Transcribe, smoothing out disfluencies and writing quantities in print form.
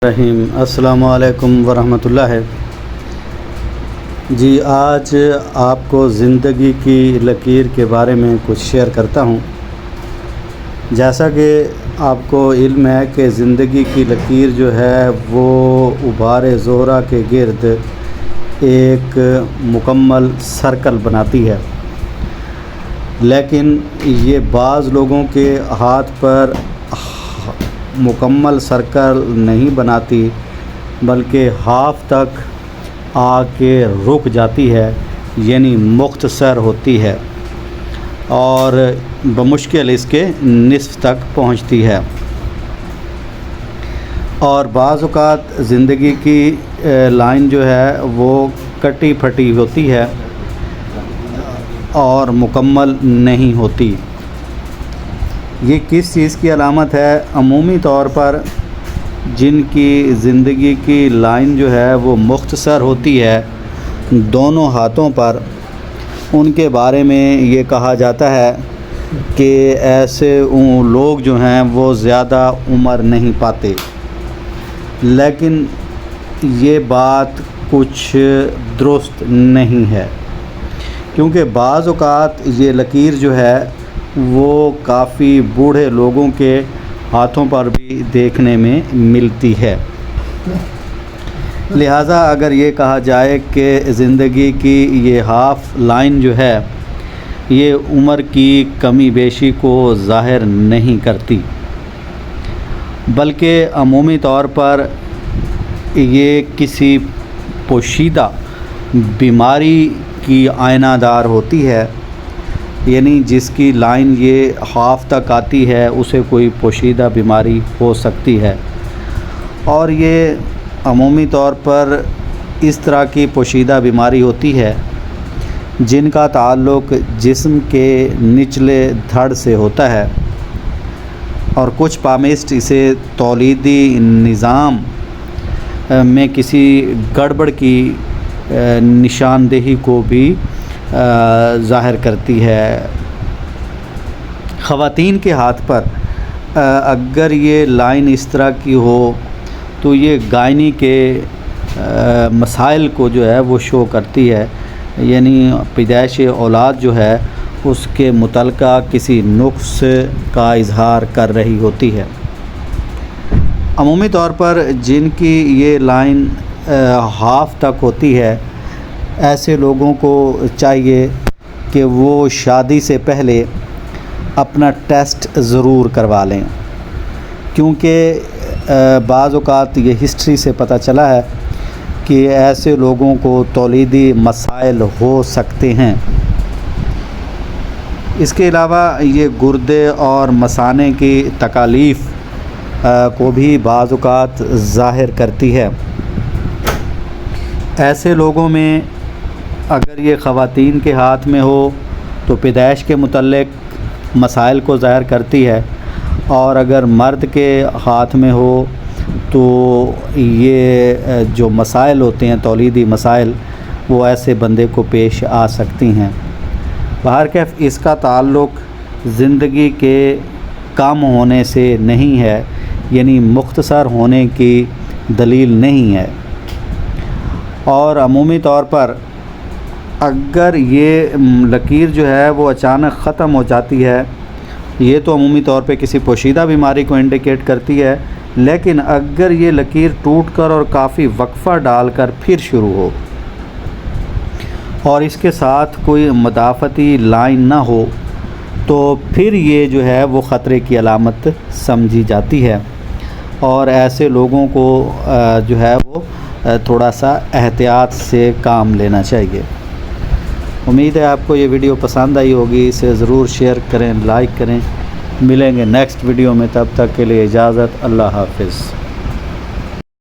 رحیم السلام علیکم ورحمۃ اللہ۔ جی آج آپ کو زندگی کی لکیر کے بارے میں کچھ شیئر کرتا ہوں۔ جیسا کہ آپ کو علم ہے کہ زندگی کی لکیر جو ہے وہ ابھار زہرہ کے گرد ایک مکمل سرکل بناتی ہے، لیکن یہ بعض لوگوں کے ہاتھ پر مکمل سرکل نہیں بناتی بلکہ ہاف تک آ کے رک جاتی ہے، یعنی مختصر ہوتی ہے اور بمشکل اس کے نصف تک پہنچتی ہے۔ اور بعض اوقات زندگی کی لائن جو ہے وہ کٹی پھٹی ہوتی ہے اور مکمل نہیں ہوتی۔ یہ کس چیز کی علامت ہے؟ عمومی طور پر جن کی زندگی کی لائن جو ہے وہ مختصر ہوتی ہے دونوں ہاتھوں پر، ان کے بارے میں یہ کہا جاتا ہے کہ ایسے لوگ جو ہیں وہ زیادہ عمر نہیں پاتے، لیکن یہ بات کچھ درست نہیں ہے، کیونکہ بعض اوقات یہ لکیر جو ہے وہ کافی بوڑھے لوگوں کے ہاتھوں پر بھی دیکھنے میں ملتی ہے۔ لہٰذا اگر یہ کہا جائے کہ زندگی کی یہ ہاف لائن جو ہے یہ عمر کی کمی بیشی کو ظاہر نہیں کرتی، بلکہ عمومی طور پر یہ کسی پوشیدہ بیماری کی آئینہ دار ہوتی ہے، یعنی جس کی لائن یہ ہاف تک آتی ہے اسے کوئی پوشیدہ بیماری ہو سکتی ہے، اور یہ عمومی طور پر اس طرح کی پوشیدہ بیماری ہوتی ہے جن کا تعلق جسم کے نچلے دھڑ سے ہوتا ہے، اور کچھ پامسٹ اسے تولیدی نظام میں کسی گڑبڑ کی نشاندہی کو بھی ظاہر کرتی ہے۔ خواتین کے ہاتھ پر اگر یہ لائن اس طرح کی ہو تو یہ گائنی کے مسائل کو جو ہے وہ شو کرتی ہے، یعنی پیدائش اولاد جو ہے اس کے متعلقہ کسی نقص کا اظہار کر رہی ہوتی ہے۔ عمومی طور پر جن کی یہ لائن ہاف تک ہوتی ہے ایسے لوگوں کو چاہیے کہ وہ شادی سے پہلے اپنا ٹیسٹ ضرور کروا لیں، کیونکہ بعض اوقات یہ ہسٹری سے پتہ چلا ہے کہ ایسے لوگوں کو تولیدی مسائل ہو سکتے ہیں۔ اس کے علاوہ یہ گردے اور مثانے کی تکالیف کو بھی بعض اوقات ظاہر کرتی ہے۔ ایسے لوگوں میں اگر یہ خواتین کے ہاتھ میں ہو تو پیدائش کے متعلق مسائل کو ظاہر کرتی ہے، اور اگر مرد کے ہاتھ میں ہو تو یہ جو مسائل ہوتے ہیں تولیدی مسائل وہ ایسے بندے کو پیش آ سکتی ہیں۔ بہرکیف اس کا تعلق زندگی کے کم ہونے سے نہیں ہے، یعنی مختصر ہونے کی دلیل نہیں ہے، اور عمومی طور پر اگر یہ لکیر جو ہے وہ اچانک ختم ہو جاتی ہے یہ تو عمومی طور پہ کسی پوشیدہ بیماری کو انڈیکیٹ کرتی ہے، لیکن اگر یہ لکیر ٹوٹ کر اور کافی وقفہ ڈال کر پھر شروع ہو اور اس کے ساتھ کوئی مدافعتی لائن نہ ہو تو پھر یہ جو ہے وہ خطرے کی علامت سمجھی جاتی ہے، اور ایسے لوگوں کو جو ہے وہ تھوڑا سا احتیاط سے کام لینا چاہیے۔ امید ہے آپ کو یہ ویڈیو پسند آئی ہوگی، اسے ضرور شیئر کریں، لائک کریں۔ ملیں گے نیکسٹ ویڈیو میں، تب تک کے لیے اجازت، اللہ حافظ۔